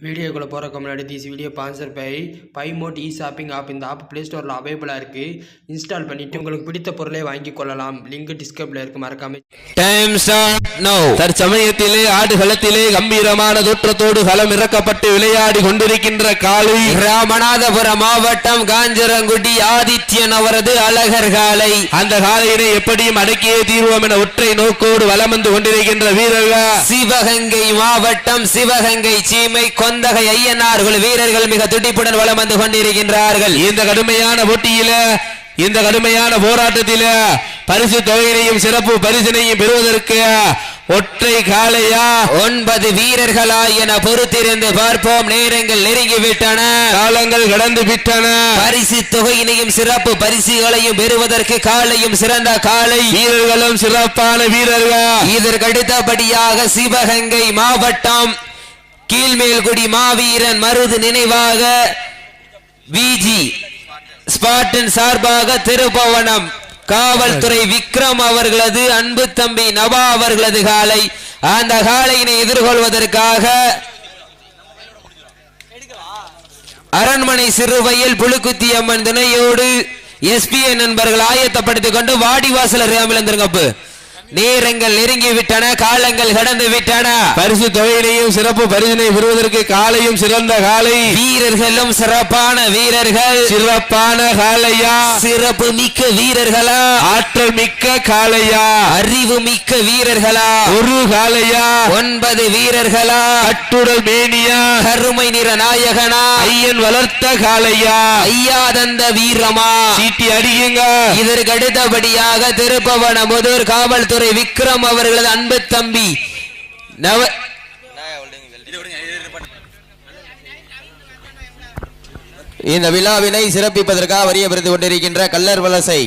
வீடியோக்குள்ளே போகிறக்கு முன்னாடி this video sponsor by mod shopping app. இந்த ஆப் ப்ளே ஸ்டோரில் அவைலபிளாக இருக்குது. இன்ஸ்டால் பண்ணிவிட்டு உங்களுக்கு பிடித்த பொருளை வாங்கி கொள்ளலாம். லிங்க் டிஸ்கிரிப்ஷனில் இருக்குது, மறக்காம. டைம் ஸ்டார்ட் நவ. தற்சமயத்திலே ஆடுகளத்திலே கம்பீரமான தோற்றத்தோடு களம் இறக்கப்பட்டு விளையாடி கொண்டிருக்கின்ற காளை ராமநாதபுரம் மாவட்டம் காஞ்சரங்குடி ஆதித்யன் அவரது அழகர் காளை. அந்த காளையினை எப்படியும் அடக்கியே தீர்வோம் என ஒற்றை நோக்கோடு வலம் வந்து கொண்டிருக்கின்ற வீரர்கள் சிவகங்கை மாவட்டம் சிவகங்கை சீமை கொந்தகை ஐயனார்கள் வீரர்கள் மிக துடிப்புடன் வலம் வந்து கொண்டிருக்கின்றார்கள். இந்த கடுமையான போட்டியில, இந்த கடுமையான போராட்டத்தில பரிசு தொகையினையும் சிறப்பு பரிசினையும் பெறுவதற்கு ஒற்றை காளையா 9 வீரர்களா என பொறுத்திருந்து பார்ப்போம். நேரங்கள் நெருங்கிவிட்டன, காலங்கள் கடந்து விட்டன. பரிசு தொகையினையும் சிறப்பு பரிசுகளையும் பெறுவதற்கு காளையும் சிறந்த காளை, வீரர்களும் சிறப்பான வீரர்கள். இதற்கடுத்தபடியாக சிவகங்கை மாவட்டம் கீழ்மேல்குடி மாவீரன் மருது நினைவாக விஜி ஸ்பாட்டன் சார்பாக திருபவனம் காவல்துறை விக்ரம் அவர்களது அன்பு தம்பி நவா அவர்களது காலை. அந்த காலையினை எதிர்கொள்வதற்காக அரண்மனை சிறுவையில் புழுக்குத்தி அம்மன் துணையோடு எஸ்பிஐ நண்பர்கள் ஆயத்தப்படுத்திக் கொண்டு வாடிவாசல் ராமலந்திரங்கப்பு. நேரங்கள் நெருங்கி விட்டன, காலங்கள் கடந்து விட்டன. பரிசு தொகையினையும் சிறப்பு பரிசினை பெறுவதற்கு காலையும் சிறந்த காலை, வீரர்களும் சிறப்பான வீரர்கள். சிறப்பான காளையா, சிறப்பு மிக்க வீரர்களா, ஆற்றல் மிக்க காளையா, அறிவு மிக்க வீரர்களா, ஒரு காளையா, 9 வீரர்களா, கட்டுடல் மேனியா, கருமை நிற நாயகனா, ஐயன் வளர்த்த காளையா, ஐயாதந்த வீரமா, சீட்டி அடியுங்க. இதற்கு அடுத்தபடியாக திருப்பவன முதூர் காவல்துறை விக்ரம் அவர்களது அன்பு தம்பி நவ. இந்த விழாவினை சிறப்பிப்பதற்காக வரியப்படுத்திக் கொண்டிருக்கின்ற கல்லர் வலசை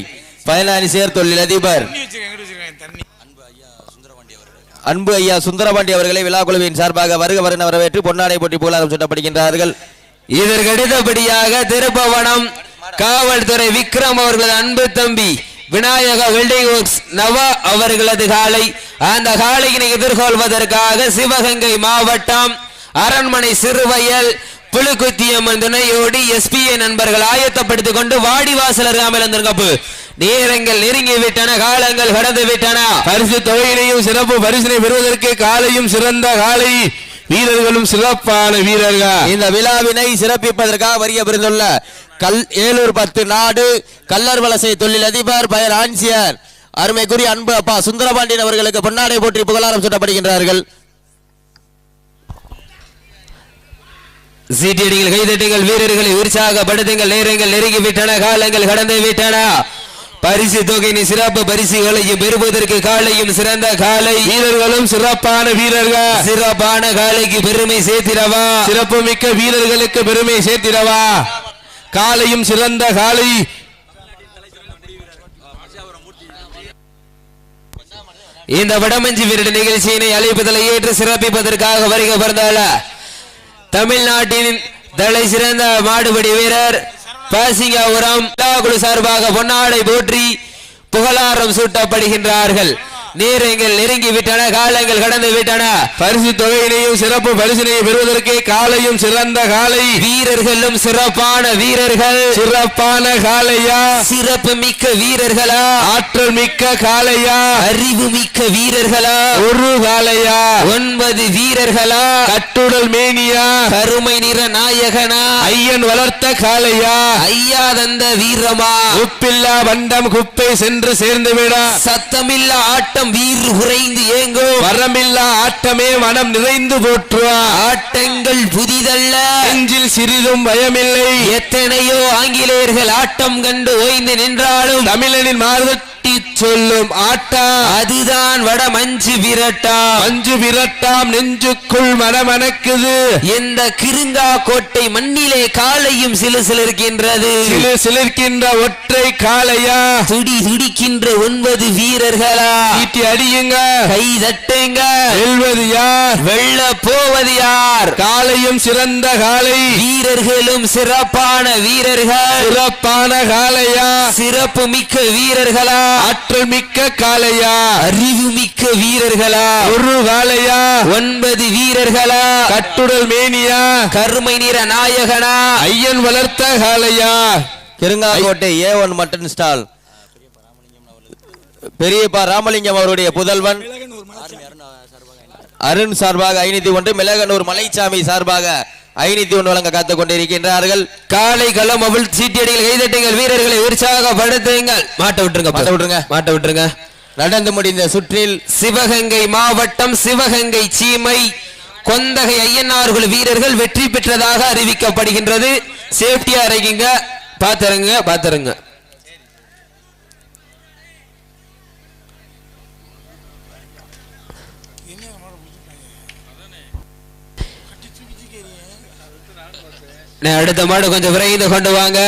பயனாளிசேர் தொழிலதிபர் அன்பு ஐயா சுந்தரபாண்டி அவர்களை விழா குழுவின் சார்பாக வருக வருண வரவேற்று பொன்னாடை போட்டி புகழாரம் சூட்டப்படுகின்றார்கள். இதற்கு அடுத்தபடியாக திருப்பவனம் காவல்துறை விக்ரம் அவர்களது அன்பு தம்பி விநாயக வெல்டிங் ஒர்க்ஸ் நவா அவர்களது காலை. அந்த காளையினை எதிர்கொள்வதற்காக சிவகங்கை மாவட்டம் அரண்மனை சிறுவயல் புழுக்குத்தியம்மன் துணையோடு எஸ்பிஐ நண்பர்கள் ஆயத்தப்படுத்திக் கொண்டு வாடிவாசலர் ராமலந்திரங்கப்பு. நேரங்கள் நெருங்கி விட்டன, காலங்கள் கடந்து விட்டன. பரிசு தொகையினையும் சிறப்பு பரிசினை பெறுவதற்கு காலையும் சிறந்த காலை, வீரர்களும் சிறப்பான வீரர்கள். இந்த விழாவினை சிறப்பிப்பதற்காக வரிய பெறுந்துள்ள ஏலூர் 10 நாடு கல்லர் வலசை தொழிலதிபர் பயர் ஆன்சியர் அருமைக்குரிய அன்பு அப்பா சுந்தரபாண்டியன் அவர்களுக்கு பொன்னாடை போற்றி புகழாரம் சூட்டப்படுகின்றார்கள். சீட்டியடிகள் கைதட்டுங்கள், வீரர்களை உற்சாகப்படுத்துங்கள். நேரங்கள் நெருங்கிவிட்டன, காலங்கள் கடந்து விட்டன. பரிசு தொகையின் சிறப்பு பரிசுகளையும் பெறுவதற்கு காலையும் சிறந்த காலை, வீரர்களும் சிறப்பான வீரர்கள். சிறப்பான காலைக்கு பெருமை சேர்த்திடவா, சிறப்பு மிக்க வீரர்களுக்கு பெருமை சேர்த்திடவா. காலையும் சிறந்த காலை, இந்த வடமஞ்சி வீரர் நிகழ்ச்சியினை அழைப்பதில் ஏற்று சிறப்பிப்பதற்காக வருகை பிறந்தால தமிழ்நாட்டின் தலை சிறந்த மாடுபடி வீரர் பாசிங்காபுரம் குழு சார்பாக பொன்னாடை போற்றி புகழாரம் சூட்டப்படுகின்றார்கள். நேரங்கள் நெருங்கி விட்டன, காலங்கள் கடந்து விட்டன. பரிசு தொகையினையும் சிறப்பு பரிசினையும் பெறுவதற்கு காலையும் சிறந்த காலை, வீரர்களும் சிறப்பான வீரர்கள். சிறப்பான காளையா, சிறப்பு மிக்க வீரர்களா, ஆற்றல் மிக்க காளையா, அறிவு மிக்க வீரர்களா, ஒரு காளையா, 9 வீரர்களா, கட்டுடல் மேனியா, கருமை நிற நாயகனா, ஐயன் வளர்த்த காளையா, ஐயாதந்த வீரமா, உப்பில்லா வண்டம் குப்பை சென்று சேர்ந்துவிட, சத்தமில்லா ஆட்டம் வீர் குறைந்து ஏங்கோ, வரமில்லா ஆட்டமே மனம் நிறைந்து போற்றுவா. ஆட்டங்கள் புதிதல்ல, நெஞ்சில் சிறிதும் பயமில்லை. எத்தனையோ ஆங்கிலேயர்கள் ஆட்டம் கண்டு ஓய்ந்து நின்றாலும் தமிழனின் மார்கட்டி சொல்லும் ஆட்டா அதுதான் வட மஞ்சு விரட்டா. மஞ்சு விரட்டாம் நெஞ்சுக்குள் மனமனக்குது. இந்த கிருங்கா கோட்டை மண்ணிலே காலையும் சிலு சிலிருக்கின்றது. சிலு சிலிர்க்கின்ற ஒற்றை காளையா, துடி துடிக்கின்ற 9 வீரர்களா, சீட்டி அடியுங்க, கை தட்டுங்க. வெல்வது யார், வெல்ல போவது யார். காலையும் சிறந்த காலை, வீரர்களும் சிறப்பான வீரர்கள். சிறப்பான காளையா, சிறப்பு மிக்க வீரர்களா, ஆற்றல் மிக்க காளையா அறிவு மிக்க வீரர்களா ஒரு காளையா 9 வீரர்களா கட்டுடல் மேனியா கருமை நிற நாயகனா ஐயன் வளர்த்த காளையா கிருங்காக்கோட்டை A1 மட்டன் ஸ்டால் பெரியப்பா ராமலிங்கம் அவருடைய புதல்வன் அருண் சார்பாக 501, மிளகனூர் மலைச்சாமி சார்பாக 501 வழங்க காத்துக் கொண்டிருக்கின்றார்கள். காலை களம் அவிழ் சீட்டியடிகள் கைதட்டுங்கள், வீரர்களை உற்சாகப்படுத்துங்கள். மாட்ட விட்டுருங்க. நடந்து முடிந்த சுற்றில் சிவகங்கை மாவட்டம் சிவகங்கை சீமை கொந்தகை ஐயனார்கள் வீரர்கள் வெற்றி பெற்றதாக அறிவிக்கப்படுகின்றது. சேஃப்டியா இறங்கிங்க, பாத்துருங்க. அடுத்த மாடு கொஞ்சம் விரைந்து கொண்டு வாங்க.